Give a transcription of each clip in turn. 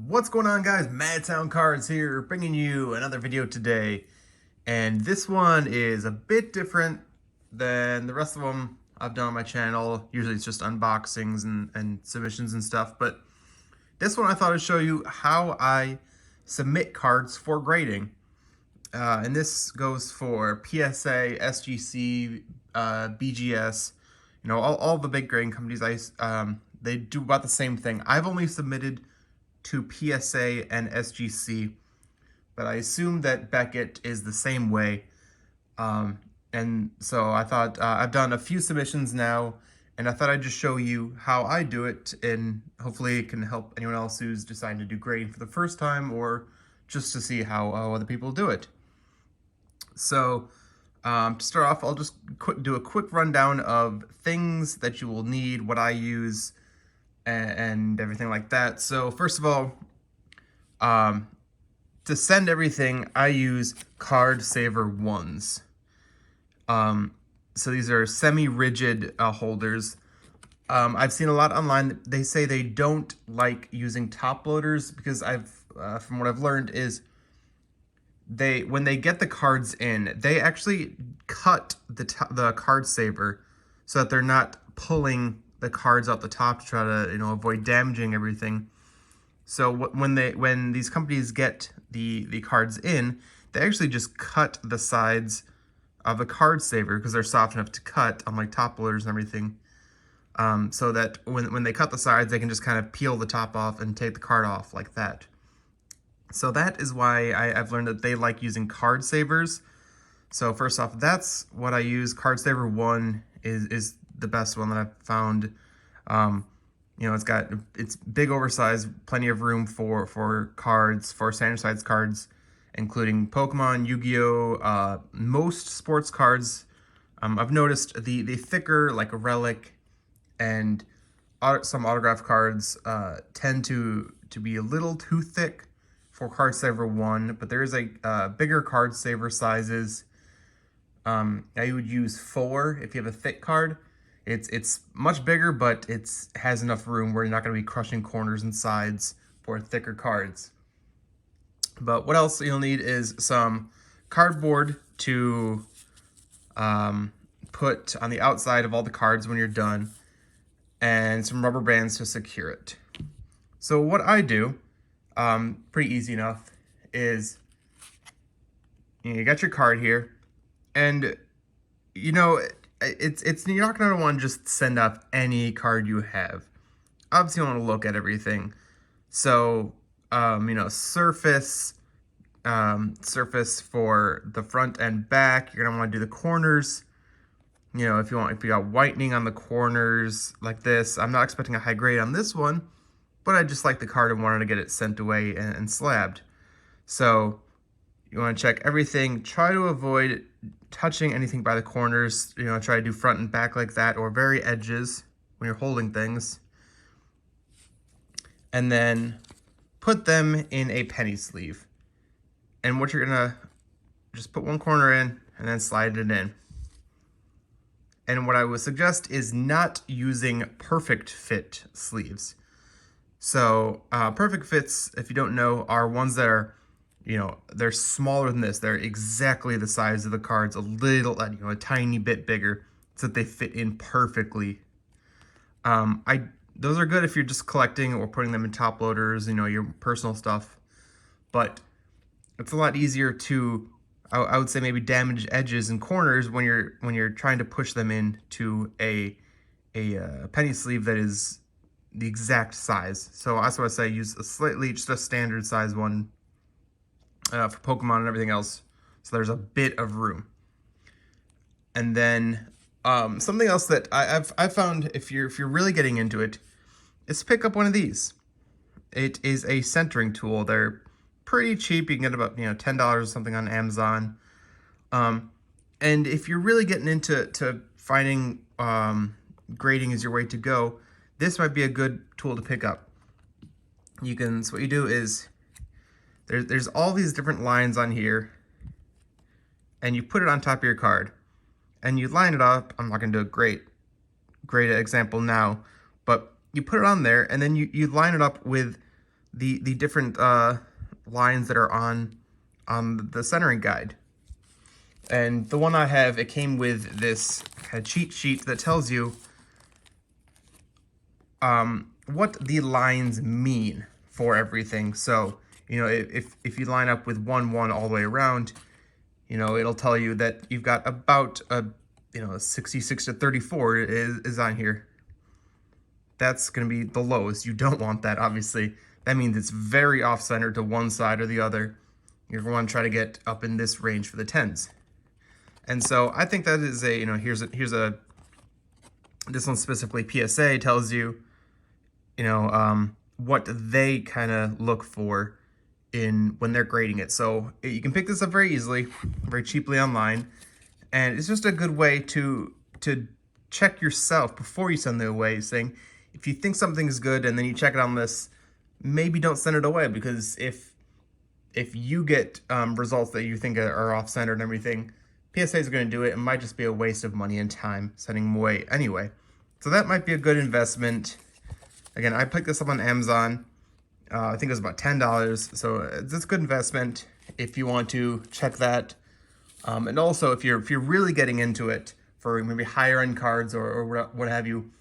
What's going on, guys? Mad Sound Cards here, bringing you another video today. And this one is a bit different than the rest of them I've done on my channel. Usually it's just unboxings and submissions and stuff. But this one I thought I'd show you how I submit cards for grading. And this goes for PSA, SGC, BGS, all the big grading companies. They do about the same thing. I've only submitted to PSA and SGC, but I assume that Beckett is the same way. And so I thought I've done a few submissions now, and I thought I'd just show you how I do it, and hopefully it can help anyone else who's deciding to do grading for the first time or just to see how other people do it. So to start off, I'll just do a quick rundown of things that you will need, what I use, and everything like that. So first of all, to send everything, I use Card Saver ones. So these are semi-rigid holders. I've seen a lot online that they say they don't like using top loaders because from what I've learned is when they get the cards in, they actually cut the card saver so that they're not pulling the cards out the top to try to avoid damaging everything. So when these companies get the cards in, they actually just cut the sides of the card saver because they're soft enough to cut, unlike top loaders and everything. So that when they cut the sides, they can just kind of peel the top off and take the card off like that. So that is why I've learned that they like using card savers. So first off, that's what I use. Card Saver 1 is the best one that I've found. It's big, oversized, plenty of room for cards, for standard size cards, including Pokemon, Yu-Gi-Oh, most sports cards. I've noticed the thicker, like a Relic and some autograph cards tend to be a little too thick for Card Saver 1, but there is a bigger Card Saver sizes. I would use 4 if you have a thick card. It's much bigger, but it has enough room where you're not going to be crushing corners and sides for thicker cards. But what else you'll need is some cardboard to put on the outside of all the cards when you're done, and some rubber bands to secure it. So what I do, pretty easy enough, is you got your card here, and you're not going to want to just send up any card you have. Obviously, you want to look at everything. So, surface for the front and back. You're going to want to do the corners. If you got whitening on the corners like this. I'm not expecting a high grade on this one, but I just like the card and wanted to get it sent away and slabbed. So you want to check everything. Try to avoid touching anything by the corners. Try to do front and back like that, or very edges when you're holding things. And then put them in a penny sleeve. And what you're gonna just put one corner in and then slide it in. And what I would suggest is not using perfect fit sleeves. So perfect fits, if you don't know, are ones that are they're smaller than this. They're exactly the size of the cards, a tiny bit bigger, so that they fit in perfectly. Those are good if you're just collecting or putting them in top loaders, your personal stuff. But it's a lot easier to, I would say, maybe damage edges and corners when you're trying to push them into a penny sleeve that is the exact size. So that's why I say use just a standard size one. For Pokemon and everything else, so there's a bit of room. And then something else that I've found, if you're really getting into it, is pick up one of these. It is a centering tool. They're pretty cheap. You can get about $10 or something on Amazon. And if you're really getting into finding grading is your way to go, this might be a good tool to pick up. So what you do is, there's all these different lines on here, and you put it on top of your card, and you line it up. I'm not going to do a great example now, but you put it on there, and then you line it up with the different lines that are on the centering guide. And the one I have, it came with this kind of cheat sheet that tells you what the lines mean for everything. So, you know, if you line up with 1, 1 all the way around, you know, it'll tell you that you've got about a, you know, 66 to 34 is on here. That's going to be the lowest. You don't want that, obviously. That means it's very off-center to one side or the other. You're going to try to get up in this range for the 10s. And so I think that is a, you know, here's a, this one specifically, PSA tells you, you know, what they kind of look for in when they're grading it. So you can pick this up very easily, very cheaply online. And it's just a good way to check yourself before you send it away, saying, if you think something is good and then you check it on this, maybe don't send it away, because if you get results that you think are off-center and everything, PSA is going to do it. It might just be a waste of money and time sending them away anyway. So that might be a good investment. Again, I picked this up on Amazon. I think it was about $10. So it's a good investment if you want to check that. And also, if you're really getting into it for maybe higher end cards or what have you,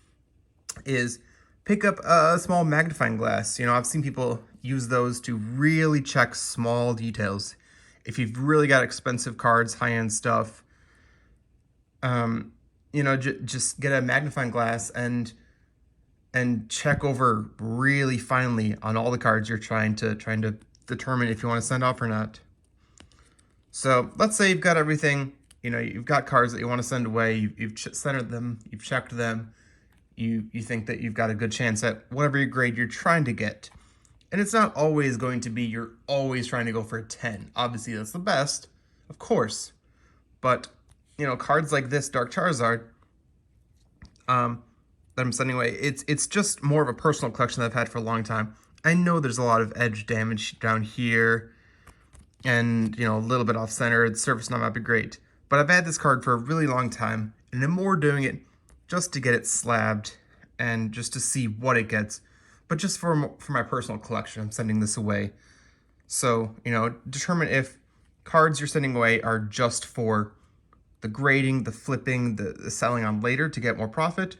is pick up a small magnifying glass. You know, I've seen people use those to really check small details. If you've really got expensive cards, high-end stuff, you know, just get a magnifying glass and check over really finely on all the cards you're trying to determine if you want to send off or not. So let's say you've got everything, you know, you've got cards that you want to send away, you've centered them, you've checked them, you think that you've got a good chance at whatever your grade you're trying to get. And it's not always going to be you're always trying to go for a 10. Obviously, that's the best, of course. But, you know, cards like this Dark Charizard that I'm sending away, it's just more of a personal collection that I've had for a long time. I know there's a lot of edge damage down here and, you know, a little bit off center. The surface not might be great. But I've had this card for a really long time, and I'm more doing it just to get it slabbed and just to see what it gets. But just for my personal collection, I'm sending this away. So, you know, determine if cards you're sending away are just for the grading, the flipping, the selling on later to get more profit,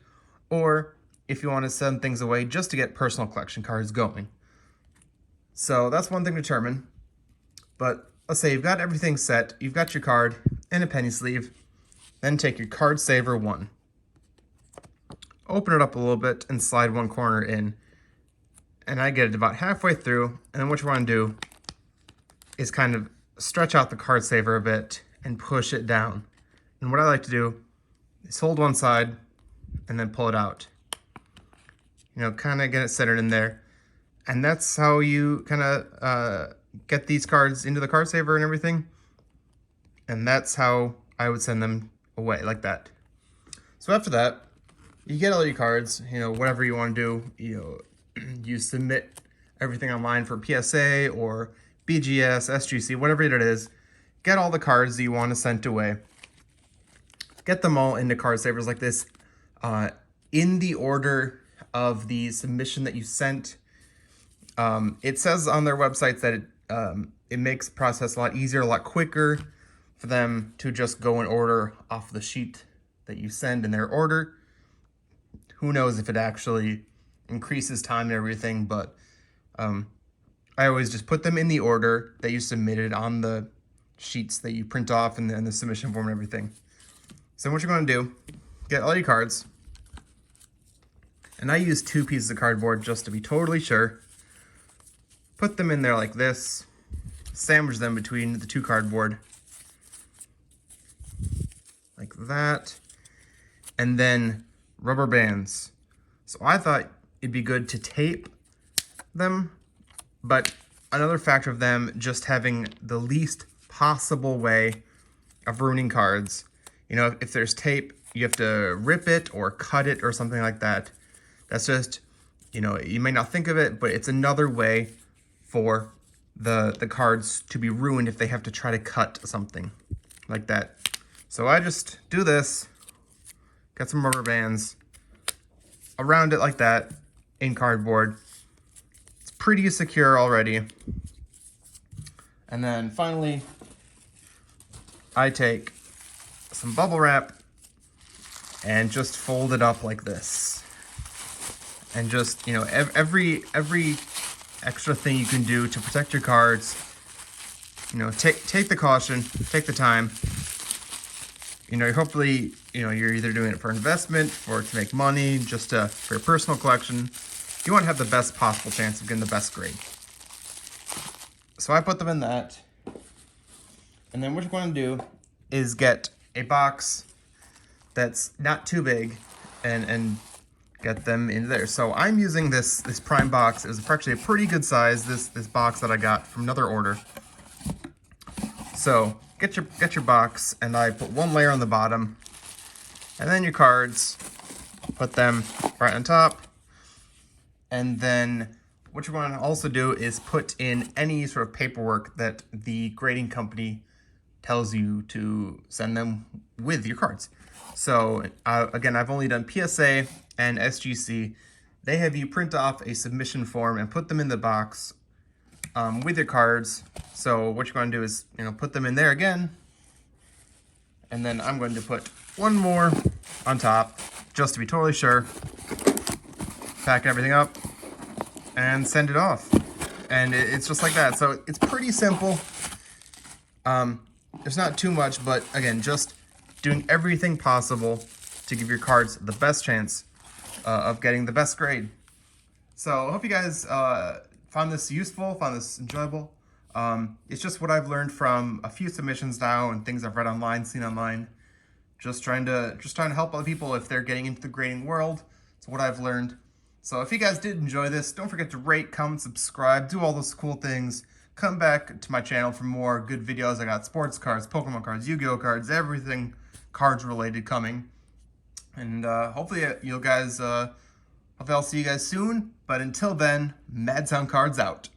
or if you want to send things away just to get personal collection cards going. So that's one thing to determine. But let's say you've got everything set, you've got your card and a penny sleeve, then take your card saver 1. Open it up a little bit and slide one corner in. And I get it about halfway through, and then what you want to do is kind of stretch out the card saver a bit and push it down. And what I like to do is hold one side and then pull it out. You know, kind of get it centered in there. And that's how you kind of get these cards into the card saver and everything. And that's how I would send them away, like that. So after that, you get all your cards, you know, whatever you want to do, you know, you submit everything online for PSA or BGS, SGC, whatever it is. Get all the cards that you want to send away. Get them all into card savers like this in the order of the submission that you sent. It says on their websites that it makes the process a lot easier, a lot quicker for them to just go and order off the sheet that you send in their order. Who knows if it actually increases time and everything, but I always just put them in the order that you submitted on the sheets that you print off and the submission form and everything. So what you're going to do, get all your cards, and I use 2 pieces of cardboard just to be totally sure. Put them in there like this, sandwich them between the 2 cardboard, like that, and then rubber bands. So I thought it'd be good to tape them, but another factor of them just having the least possible way of ruining cards. You know, if there's tape, you have to rip it or cut it or something like that. That's just, you know, you may not think of it, but it's another way for the cards to be ruined if they have to try to cut something like that. So I just do this, get some rubber bands around it like that in cardboard. It's pretty secure already. And then finally, I take some bubble wrap and just fold it up like this. And just, you know, every extra thing you can do to protect your cards, you know, take the caution, take the time. You know, hopefully, you know, you're either doing it for investment or to make money, just for your personal collection. You want to have the best possible chance of getting the best grade. So I put them in that. And then what you want to do is get a box that's not too big and get them in there. So I'm using this prime box. It was actually a pretty good size, this box that I got from another order. So get your box, and I put one layer on the bottom, and then your cards, put them right on top. And then what you want to also do is put in any sort of paperwork that the grading company tells you to send them with your cards. So again, I've only done PSA and SGC. They have you print off a submission form and put them in the box with your cards. So what you're going to do is, you know, put them in there again. And then I'm going to put one more on top, just to be totally sure. Pack everything up and send it off. And it's just like that. So it's pretty simple. There's not too much, but again, just doing everything possible to give your cards the best chance of getting the best grade. So I hope you guys found this useful, found this enjoyable. It's just what I've learned from a few submissions now and things I've read online, seen online. Just trying to help other people if they're getting into the grading world. It's what I've learned. So if you guys did enjoy this, don't forget to rate, comment, subscribe, do all those cool things. Come back to my channel for more good videos. I got sports cards, Pokemon cards, Yu-Gi-Oh cards, everything cards related coming. And hopefully you guys, hopefully I'll see you guys soon. But until then, Madtown Cards out.